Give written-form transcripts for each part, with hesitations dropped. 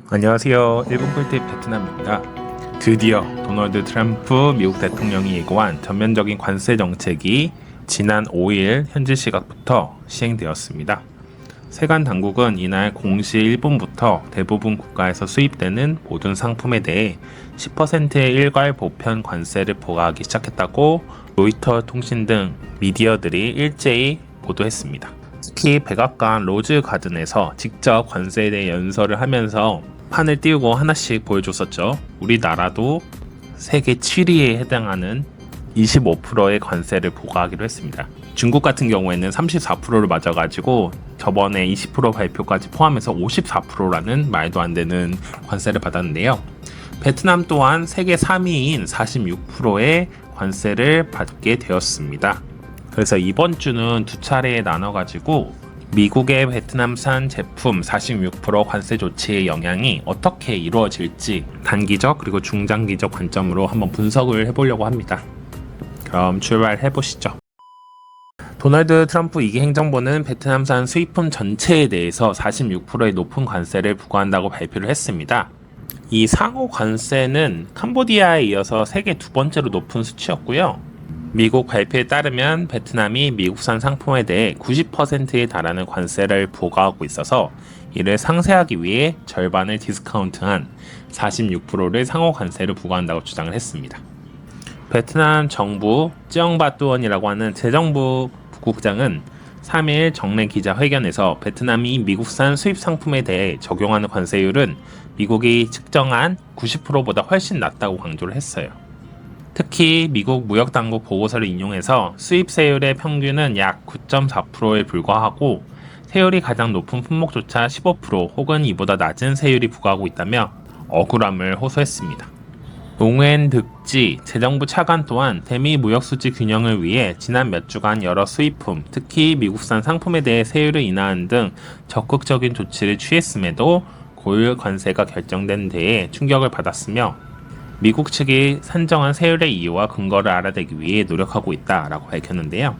안녕하세요. 1분 꿀팁 베트남입니다. 드디어 도널드 트럼프 미국 대통령이 예고한 전면적인 관세 정책이 지난 5일 현지 시각부터 시행되었습니다. 세관 당국은 이날 공시 1분부터 대부분 국가에서 수입되는 모든 상품에 대해 10%의 일괄 보편 관세를 부과하기 시작했다고 로이터 통신 등 미디어들이 일제히 보도했습니다. 특히 백악관 로즈 가든에서 직접 관세에 대해 연설을 하면서 판을 띄우고 하나씩 보여줬었죠. 우리나라도 세계 7위에 해당하는 25%의 관세를 부과하기로 했습니다. 중국 같은 경우에는 34%를 맞아가지고 저번에 20% 발표까지 포함해서 54%라는 말도 안 되는 관세를 받았는데요. 베트남 또한 세계 3위인 46%의 관세를 받게 되었습니다. 그래서 이번 주는 두 차례에 나눠가지고 미국의 베트남산 제품 46% 관세 조치의 영향이 어떻게 이루어질지 단기적 그리고 중장기적 관점으로 한번 분석을 해보려고 합니다. 그럼 출발해 보시죠. 도널드 트럼프 2기 행정부는 베트남산 수입품 전체에 대해서 46%의 높은 관세를 부과한다고 발표를 했습니다. 이 상호 관세는 캄보디아에 이어서 세계 두 번째로 높은 수치였고요. 미국 발표에 따르면 베트남이 미국산 상품에 대해 90%에 달하는 관세를 부과하고 있어서 이를 상쇄하기 위해 절반을 디스카운트한 46%를 상호 관세를 부과한다고 주장을 했습니다. 베트남 정부 찌엉바뚜언이라고 하는 재정부 부국장은 3일 정례 기자회견에서 베트남이 미국산 수입 상품에 대해 적용하는 관세율은 미국이 측정한 90%보다 훨씬 낮다고 강조를 했어요. 특히 미국 무역당국 보고서를 인용해서 수입 세율의 평균은 약 9.4%에 불과하고 세율이 가장 높은 품목조차 15% 혹은 이보다 낮은 세율이 부과하고 있다며 억울함을 호소했습니다. 농웬 득지 재정부 차관 또한 대미 무역수지 균형을 위해 지난 몇 주간 여러 수입품, 특히 미국산 상품에 대해 세율을 인하하는 등 적극적인 조치를 취했음에도 고율 관세가 결정된 데에 충격을 받았으며 미국 측이 산정한 세율의 이유와 근거를 알아내기 위해 노력하고 있다라고 밝혔는데요.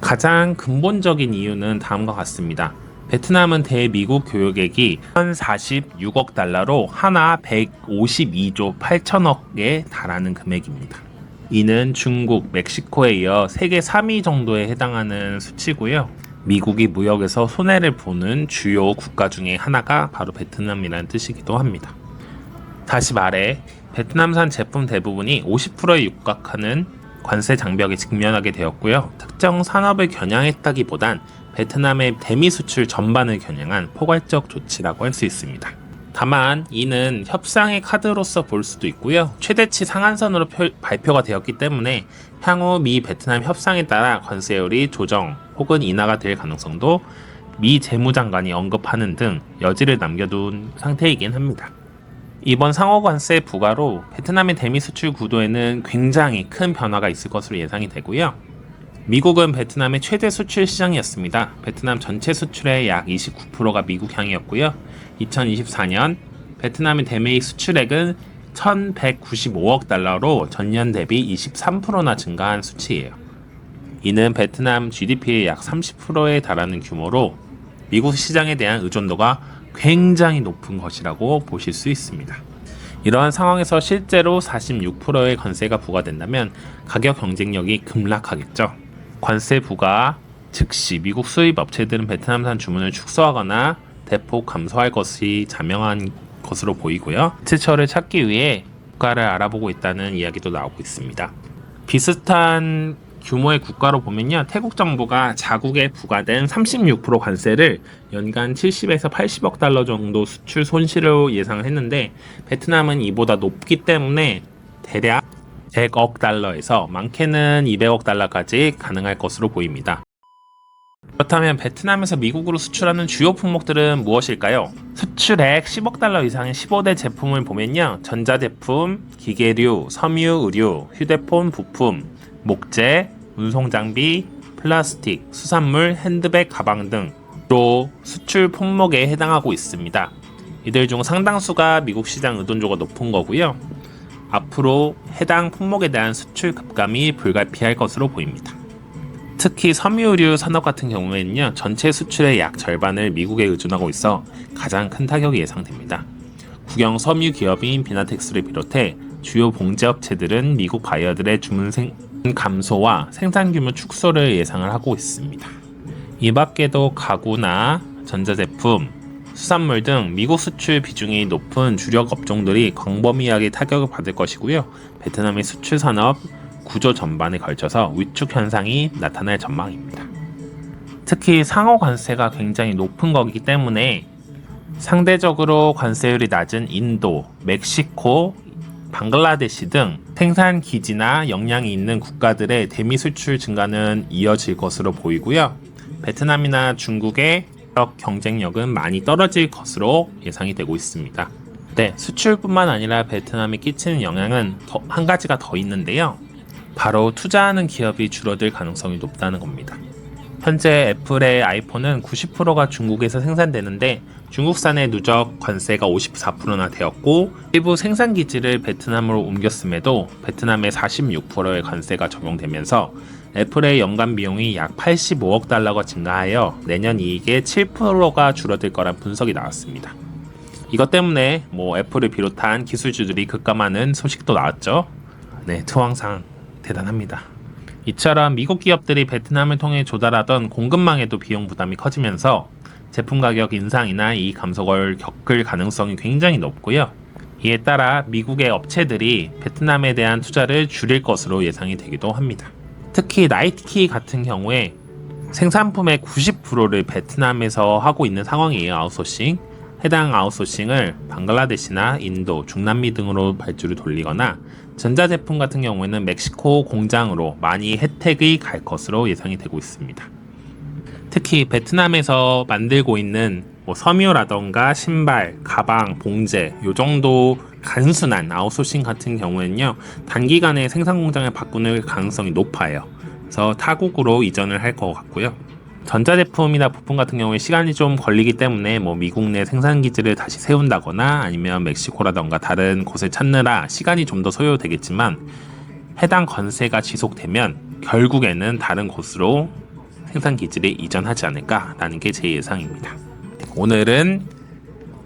가장 근본적인 이유는 다음과 같습니다. 베트남은 대미국 교역액이 1,046억 달러로 하나 152조 8천억에 달하는 금액입니다. 이는 중국, 멕시코에 이어 세계 3위 정도에 해당하는 수치고요. 미국이 무역에서 손해를 보는 주요 국가 중에 하나가 바로 베트남이라는 뜻이기도 합니다. 다시 말해 베트남산 제품 대부분이 50%에 육박하는 관세 장벽에 직면하게 되었고요. 특정 산업을 겨냥했다기보단 베트남의 대미 수출 전반을 겨냥한 포괄적 조치라고 할 수 있습니다. 다만 이는 협상의 카드로서 볼 수도 있고요. 최대치 상한선으로 발표가 되었기 때문에 향후 미 베트남 협상에 따라 관세율이 조정 혹은 인하가 될 가능성도 미 재무장관이 언급하는 등 여지를 남겨둔 상태이긴 합니다. 이번 상호관세 부과로 베트남의 대미 수출 구도에는 굉장히 큰 변화가 있을 것으로 예상이 되고요. 미국은 베트남의 최대 수출 시장이었습니다. 베트남 전체 수출의 약 29%가 미국향이었고요. 2024년 베트남의 대미 수출액은 1,195억 달러로 전년 대비 23%나 증가한 수치예요. 이는 베트남 GDP의 약 30%에 달하는 규모로 미국 시장에 대한 의존도가 굉장히 높은 것이라고 보실 수 있습니다. 이러한 상황에서 실제로 46%의 관세가 부과된다면 가격 경쟁력이 급락하겠죠. 관세 부과 즉시 미국 수입 업체들은 베트남산 주문을 축소하거나 대폭 감소할 것이 자명한 것으로 보이고요. 대처를 찾기 위해 국가를 알아보고 있다는 이야기도 나오고 있습니다. 비슷한 규모의 국가로 보면요. 태국 정부가 자국에 부과된 36% 관세를 연간 70에서 80억 달러 정도 수출 손실로 예상을 했는데 베트남은 이보다 높기 때문에 대략 100억 달러에서 많게는 200억 달러까지 가능할 것으로 보입니다. 그렇다면 베트남에서 미국으로 수출하는 주요 품목들은 무엇일까요? 수출액 10억 달러 이상의 15대 제품을 보면요. 전자제품, 기계류, 섬유, 의류, 휴대폰, 부품, 목재, 운송장비, 플라스틱, 수산물, 핸드백, 가방 등으로 수출 품목에 해당하고 있습니다. 이들 중 상당수가 미국 시장 의존도가 높은 거고요. 앞으로 해당 품목에 대한 수출 급감이 불가피할 것으로 보입니다. 특히 섬유의류 산업 같은 경우에는요, 전체 수출의 약 절반을 미국에 의존하고 있어 가장 큰 타격이 예상됩니다. 국영 섬유 기업인 비나텍스를 비롯해 주요 봉제 업체들은 미국 바이어들의 주문 감소와 생산 규모 축소를 예상을 하고 있습니다. 이 밖에도 가구나 전자제품, 수산물 등 미국 수출 비중이 높은 주력 업종들이 광범위하게 타격을 받을 것이고요. 베트남의 수출 산업 구조 전반에 걸쳐서 위축 현상이 나타날 전망입니다. 특히 상호 관세가 굉장히 높은 거기 때문에 상대적으로 관세율이 낮은 인도, 멕시코, 방글라데시 등 생산 기지나 역량이 있는 국가들의 대미 수출 증가는 이어질 것으로 보이고요. 베트남이나 중국의 경쟁력은 많이 떨어질 것으로 예상이 되고 있습니다. 네, 수출뿐만 아니라 베트남에 끼치는 영향은 한 가지가 더 있는데요. 바로 투자하는 기업이 줄어들 가능성이 높다는 겁니다. 현재 애플의 아이폰은 90%가 중국에서 생산되는데 중국산의 누적 관세가 54%나 되었고 일부 생산 기지를 베트남으로 옮겼음에도 베트남의 46%의 관세가 적용되면서 애플의 연간 비용이 약 85억 달러가 증가하여 내년 이익의 7%가 줄어들 거란 분석이 나왔습니다. 이것 때문에 애플을 비롯한 기술주들이 급감하는 소식도 나왔죠. 네, 투황상 대단합니다. 이처럼 미국 기업들이 베트남을 통해 조달하던 공급망에도 비용 부담이 커지면서 제품 가격 인상이나 이익 감소를 겪을 가능성이 굉장히 높고요. 이에 따라 미국의 업체들이 베트남에 대한 투자를 줄일 것으로 예상이 되기도 합니다. 특히 나이키 같은 경우에 생산품의 90%를 베트남에서 하고 있는 상황이에요. 아웃소싱. 해당 아웃소싱을 방글라데시나 인도, 중남미 등으로 발주를 돌리거나 전자제품 같은 경우에는 멕시코 공장으로 많이 혜택이 갈 것으로 예상이 되고 있습니다. 특히 베트남에서 만들고 있는 섬유라던가 신발, 가방, 봉제 요 정도 단순한 아웃소싱 같은 경우에는요 단기간에 생산 공장을 바꾸는 가능성이 높아요. 그래서 타국으로 이전을 할 것 같고요. 전자제품이나 부품 같은 경우에 시간이 좀 걸리기 때문에 미국 내 생산 기지를 다시 세운다거나 아니면 멕시코라던가 다른 곳을 찾느라 시간이 좀 더 소요되겠지만 해당 관세가 지속되면 결국에는 다른 곳으로 생산 기지를 이전하지 않을까라는 게 제 예상입니다. 오늘은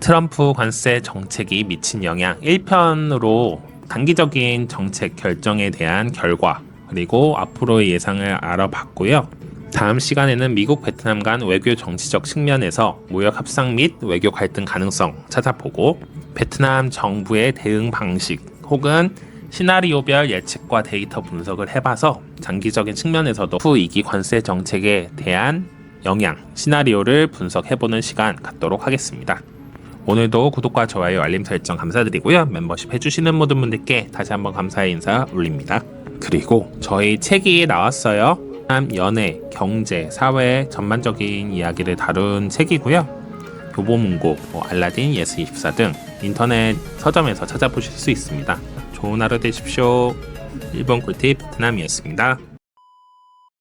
트럼프 관세 정책이 미친 영향 1편으로 단기적인 정책 결정에 대한 결과 그리고 앞으로의 예상을 알아봤고요. 다음 시간에는 미국 베트남 간 외교 정치적 측면에서 무역 협상 및 외교 갈등 가능성 찾아보고 베트남 정부의 대응 방식 혹은 시나리오별 예측과 데이터 분석을 해봐서 장기적인 측면에서도 후 2기 관세 정책에 대한 영향, 시나리오를 분석해보는 시간 갖도록 하겠습니다. 오늘도 구독과 좋아요, 알림 설정 감사드리고요. 멤버십 해주시는 모든 분들께 다시 한번 감사의 인사 올립니다. 그리고 저희 책이 나왔어요. 연애, 경제, 사회 전반적인 이야기를 다룬 책이고요. 교보문고, 알라딘, 예스24 등 인터넷 서점에서 찾아보실 수 있습니다. 좋은 하루 되십시오. 일본 꿀팁 베트남이었습니다.